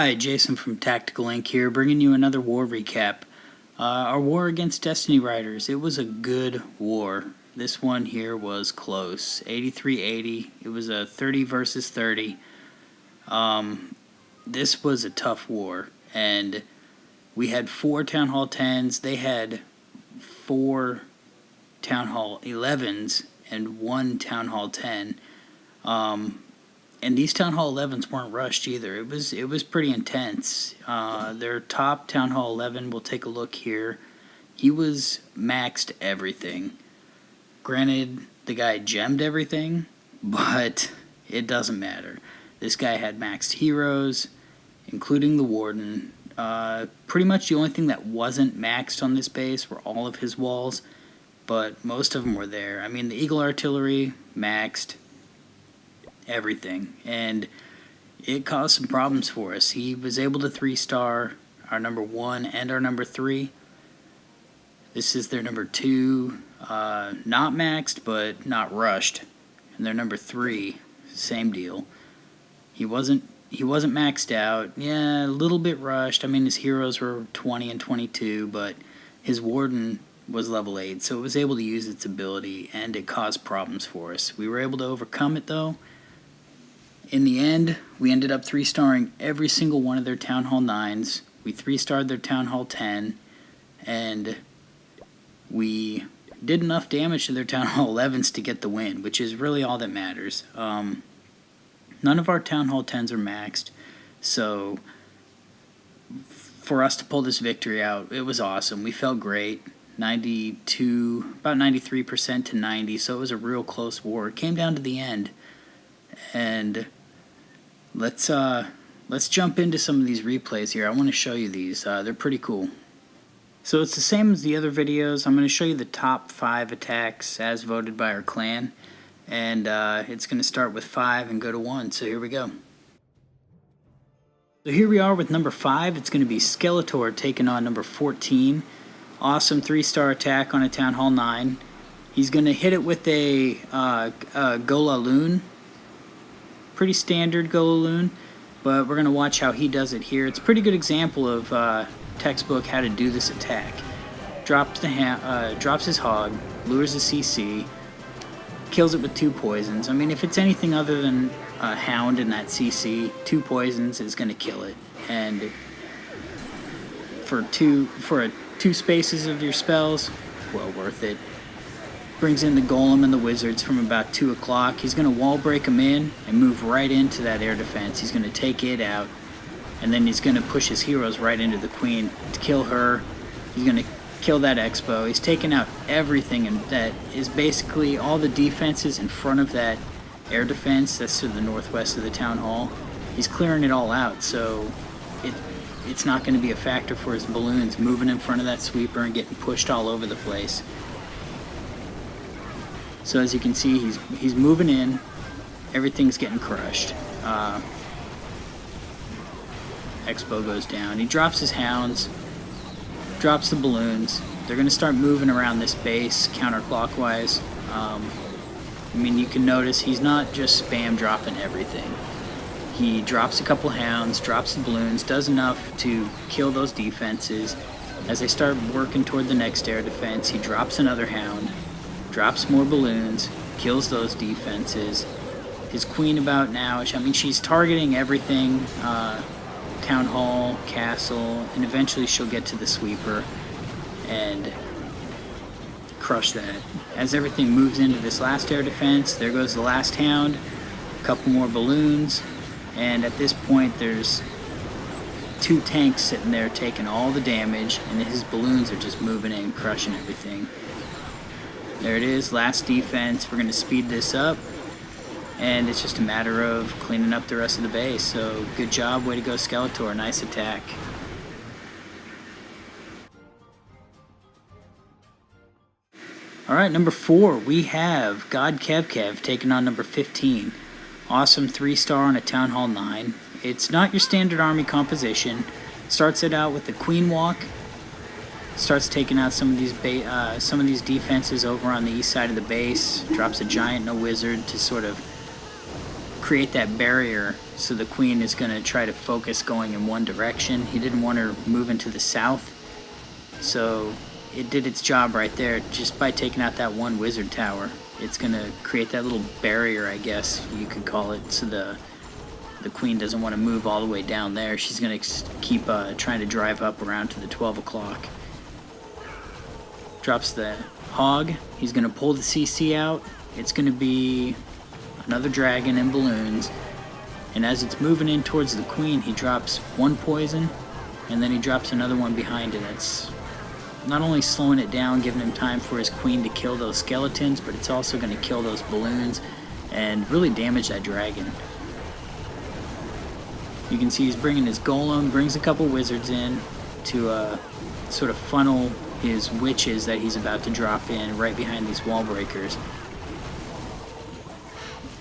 Hi, Jason from Tactical Inc. here, bringing you another war recap. Our war against Destiny Riders, it was a good war. This one here was close, 83-80. It was a 30 versus 30. This was a tough war, and we had 4 Town Hall 10s. They had 4 Town Hall 11s and 1 Town Hall 10. And these Town Hall 11s weren't rushed either. It was pretty intense. Their top Town Hall 11, we'll take a look here. He was maxed everything. Granted, the guy gemmed everything, but it doesn't matter. This guy had maxed heroes, including the Warden. Pretty much the only thing that wasn't maxed on this base were all of his walls, but most of them were there. I mean, the Eagle Artillery maxed everything, and it caused some problems for us. He was able to 3-star our number 1 and our number 3. This is their number 2, not maxed but not rushed, and their number 3, same deal. He wasn't maxed out. Yeah, a little bit rushed. I mean, his heroes were 20 and 22, but his Warden was level 8, so it was able to use its ability, and it caused problems for us. We were able to overcome it though. In the end, we ended up 3-starring every single one of their Town Hall 9s. We 3-starred their Town Hall 10, and we did enough damage to their Town Hall 11s to get the win, which is really all that matters. None of our Town Hall 10s are maxed, so for us to pull this victory out, it was awesome. We felt great. About 93% to 90, so it was a real close war. It came down to the end. And let's jump into some of these replays here. I want to show you these. They're pretty cool. So it's the same as the other videos. I'm going to show you the top 5 attacks as voted by our clan. And it's going to start with 5 and go to 1. So here we go. So here we are with number 5. It's going to be Skeletor taking on number 14. Awesome 3-star attack on a Town Hall 9. He's going to hit it with a Golaloon. Pretty standard Golaloon, but we're going to watch how he does it here. It's a pretty good example of textbook how to do this attack. Drops his hog, lures the CC, kills it with 2 poisons. I mean, if it's anything other than a hound in that CC, 2 poisons is going to kill it. And for 2 spaces of your spells, well worth it. Brings in the Golem and the Wizards from about 2 o'clock. He's going to wall break them in and move right into that air defense. He's going to take it out, and then he's going to push his heroes right into the Queen to kill her. He's going to kill that Expo. He's taken out everything, and that is basically all the defenses in front of that air defense that's to the northwest of the Town Hall. He's clearing it all out, so it's not going to be a factor for his balloons moving in front of that sweeper and getting pushed all over the place. So as you can see, he's moving in. Everything's getting crushed. Expo goes down. He drops his hounds, drops the balloons. They're going to start moving around this base counterclockwise. I mean, you can notice he's not just spam dropping everything. He drops a couple hounds, drops the balloons, does enough to kill those defenses. As they start working toward the next air defense, he drops another hound, drops more balloons, kills those defenses. His Queen about nowish. I mean, she's targeting everything, Town Hall, Castle, and eventually she'll get to the sweeper and crush that. As everything moves into this last air defense, there goes the last hound, a couple more balloons, and at this point there's 2 tanks sitting there taking all the damage, and his balloons are just moving in, crushing everything. There it is, last defense. We're going to speed this up, and it's just a matter of cleaning up the rest of the base. So good job, way to go Skeletor, nice attack. Alright, number 4, we have GodKeV taking on number 15. Awesome 3-star on a Town Hall 9. It's not your standard army composition. Starts it out with the Queen Walk. Starts taking out some of these defenses over on the east side of the base. Drops a giant and a wizard to sort of create that barrier, so the queen is going to try to focus going in one direction. He didn't want her moving to the south, so it did its job right there. Just by taking out that one wizard tower, it's going to create that little barrier, I guess you could call it, so the queen doesn't want to move all the way down there. She's going to keep trying to drive up around to the 12 o'clock. Drops the hog. He's going to pull the CC out. It's going to be another dragon and balloons. And as it's moving in towards the queen, he drops one poison, and then he drops another one behind it. That's not only slowing it down, giving him time for his queen to kill those skeletons, but it's also going to kill those balloons and really damage that dragon. You can see he's bringing his golem, brings a couple wizards in to sort of funnel his witches that he's about to drop in right behind these wall breakers.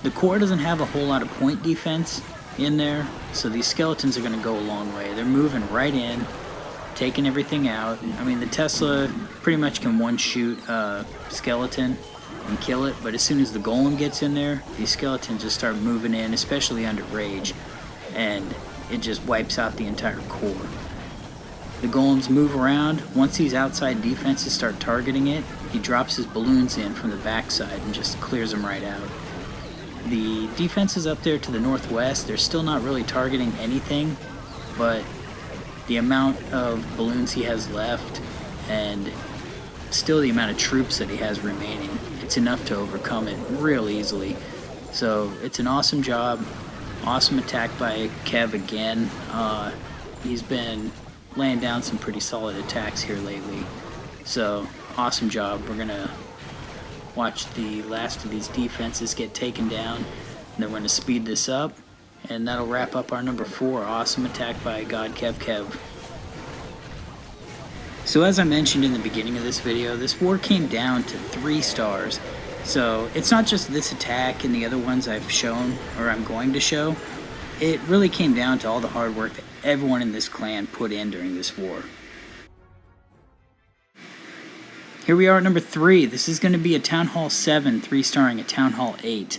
The core doesn't have a whole lot of point defense in there, so these skeletons are going to go a long way. They're moving right in, taking everything out. I mean, the Tesla pretty much can one-shoot a skeleton and kill it, but as soon as the golem gets in there, these skeletons just start moving in, especially under rage, and it just wipes out the entire core. The golems move around. Once these outside defenses start targeting it, he drops his balloons in from the backside and just clears them right out. The defenses up there to the northwest, they're still not really targeting anything, but the amount of balloons he has left and still the amount of troops that he has remaining, it's enough to overcome it real easily. So it's an awesome job. Awesome attack by Kev again. He's been laying down some pretty solid attacks here lately. So awesome job. We're going to watch the last of these defenses get taken down, and then we're going to speed this up, and that'll wrap up our number 4. Awesome attack by GodKeV. So as I mentioned in the beginning of this video, this war came down to 3 stars. So it's not just this attack and the other ones I've shown, or I'm going to show. It really came down to all the hard work that everyone in this clan put in during this war. Here we are at number 3. This is going to be a Town Hall 7, 3-starring a Town Hall 8.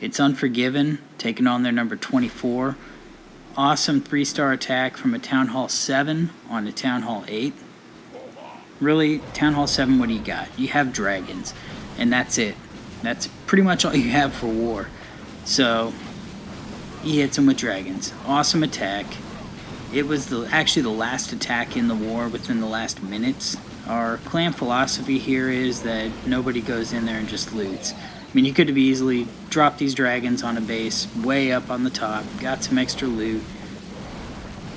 It's Unforgiven, taking on their number 24. Awesome 3-star attack from a Town Hall 7 on a Town Hall 8. Really, Town Hall 7, what do you got? You have dragons, and that's it. That's pretty much all you have for war. So, he hits him with dragons. Awesome attack. It was actually the last attack in the war within the last minutes. Our clan philosophy here is that nobody goes in there and just loots. I mean, you could have easily dropped these dragons on a base way up on the top, got some extra loot,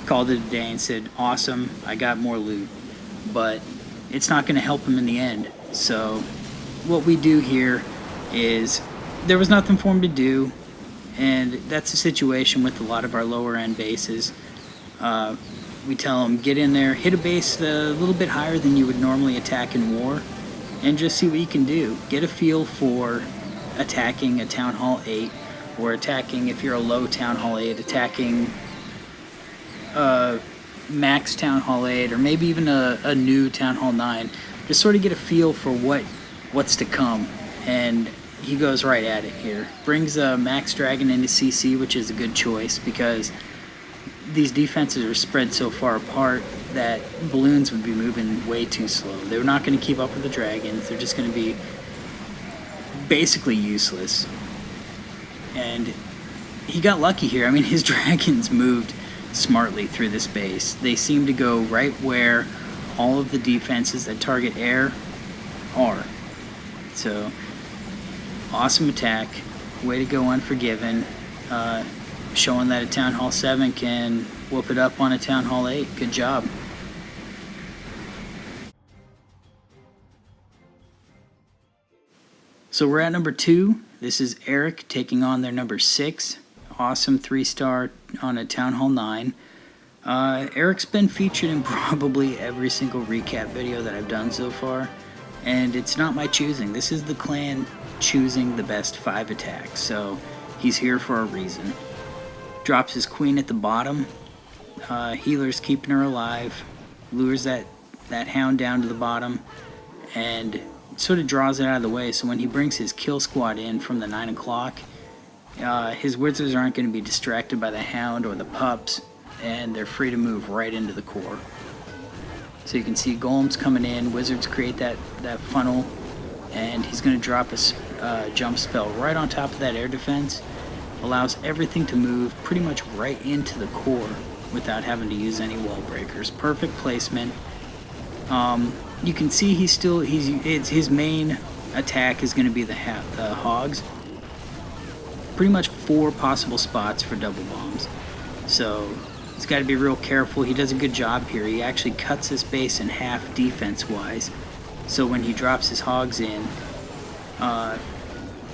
called it a day and said, awesome, I got more loot. But it's not going to help him in the end. So what we do here is there was nothing for him to do, and that's the situation with a lot of our lower end bases. We tell them, get in there, hit a base a little bit higher than you would normally attack in war, and just see what you can do. Get a feel for attacking a Town Hall 8, or attacking, if you're a low Town Hall 8, attacking max Town Hall 8, or maybe even a new Town Hall 9. Just sort of get a feel for what's to come, and he goes right at it here. Brings a max dragon into CC, which is a good choice, because these defenses are spread so far apart that balloons would be moving way too slow. They're not going to keep up with the dragons. They're just going to be basically useless. And he got lucky here. I mean, his dragons moved smartly through this base. They seem to go right where all of the defenses that target air are. So, awesome attack. Way to go, Unforgiven. Showing that a Town Hall 7 can whoop it up on a Town Hall 8. Good job. So we're at number 2. This is Eric taking on their number 6. Awesome 3-star on a Town Hall 9. Eric's been featured in probably every single recap video that I've done so far, and it's not my choosing. This is the clan choosing the best 5 attacks, so he's here for a reason. Drops his queen at the bottom. Healer's keeping her alive. Lures that hound down to the bottom, and sort of draws it out of the way, so when he brings his kill squad in from the 9 o'clock, His wizards aren't going to be distracted by the hound or the pups, and they're free to move right into the core. So you can see golems coming in, wizards create that funnel, and he's going to drop a jump spell right on top of that air defense. Allows everything to move pretty much right into the core without having to use any wall breakers. Perfect placement. You can see his main attack is going to be the hogs. Pretty much 4 possible spots for double bombs. So he's got to be real careful. He does a good job here. He actually cuts his base in half defense-wise. So when he drops his hogs in,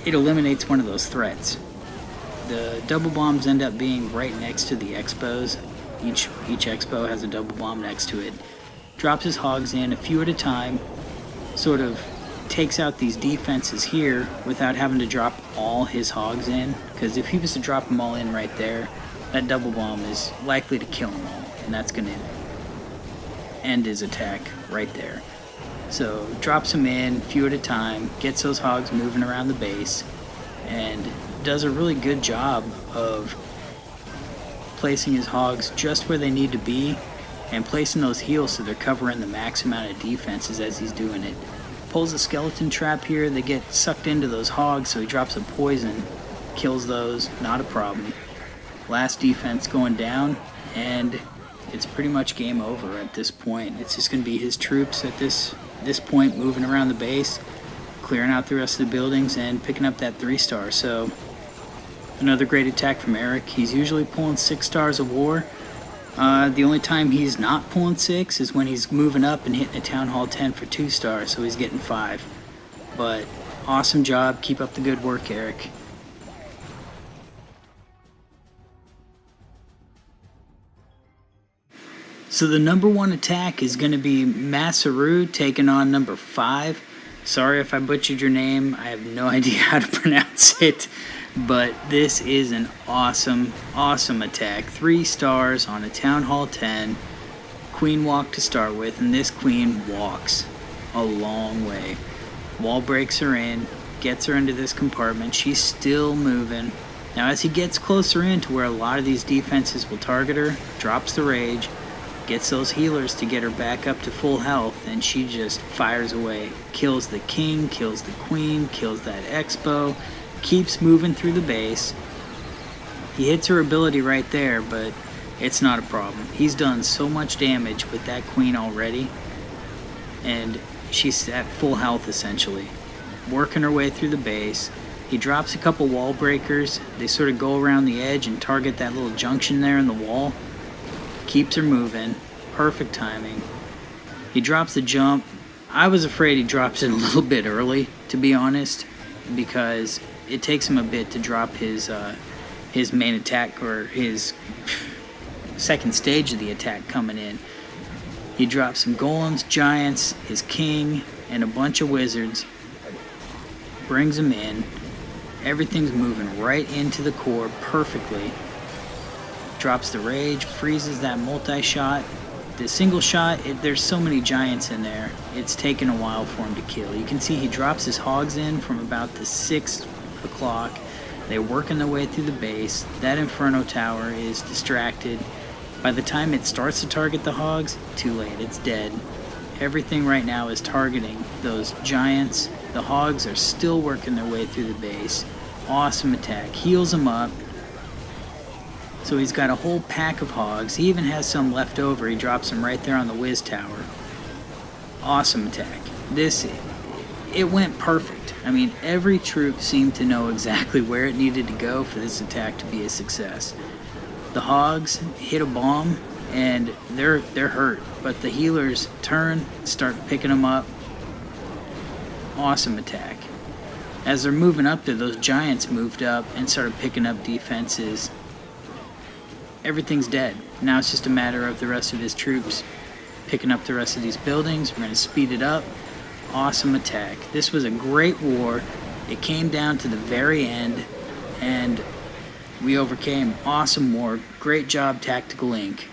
it eliminates one of those threats. The double bombs end up being right next to the expos. Each expo has a double bomb next to it. Drops his hogs in a few at a time, sort of takes out these defenses here without having to drop all his hogs in, because if he was to drop them all in right there, that double bomb is likely to kill them all, and that's going to end his attack right there. So drops them in a few at a time, gets those hogs moving around the base, and does a really good job of placing his hogs just where they need to be and placing those heals so they're covering the max amount of defenses as he's doing it. Pulls a skeleton trap here, they get sucked into those hogs, so he drops a poison, kills those, not a problem. Last defense going down, and it's pretty much game over at this point. It's just going to be his troops at this point moving around the base, clearing out the rest of the buildings, and picking up that 3-star. So another great attack from Eric. He's usually pulling 6 stars of war. The only time he's not pulling 6 is when he's moving up and hitting a Town Hall 10 for 2 stars, so he's getting 5. But awesome job. Keep up the good work, Eric. So the number 1 attack is going to be Masaru taking on number 5. Sorry if I butchered your name. I have no idea how to pronounce it. But this is an awesome, awesome attack. 3 stars on a Town Hall 10. Queen walk to start with, and this queen walks a long way. Wall breaks her in, gets her into this compartment. She's still moving. Now as he gets closer in to where a lot of these defenses will target her, drops the rage, gets those healers to get her back up to full health, and she just fires away. Kills the king, kills the queen, kills that expo, keeps moving through the base. He hits her ability right there, but it's not a problem. He's done so much damage with that queen already, and she's at full health essentially. Working her way through the base. He drops a couple wall breakers. They sort of go around the edge and target that little junction there in the wall. Keeps her moving. Perfect timing. He drops the jump. I was afraid he drops it a little bit early, to be honest, because it takes him a bit to drop his main attack, or his second stage of the attack coming in. He drops some golems, giants, his king, and a bunch of wizards. Brings them in. Everything's moving right into the core perfectly. Drops the rage, freezes that multi-shot. The single shot, there's so many giants in there, it's taken a while for him to kill. You can see he drops his hogs in from about the 6 o'clock. They're working their way through the base. That Inferno Tower is distracted. By the time it starts to target the hogs, too late, it's dead. Everything right now is targeting those giants. The hogs are still working their way through the base. Awesome attack, heals them up. So he's got a whole pack of hogs. He even has some left over. He drops them right there on the Wiz Tower. Awesome attack. It went perfect. I mean, every troop seemed to know exactly where it needed to go for this attack to be a success. The hogs hit a bomb, and they're hurt. But the healers turn, start picking them up. Awesome attack. As they're moving up there, those giants moved up and started picking up defenses. Everything's dead. Now it's just a matter of the rest of his troops picking up the rest of these buildings. We're going to speed it up. Awesome attack. This was a great war. It came down to the very end, and we overcame. Awesome war. Great job, Tactical Inc.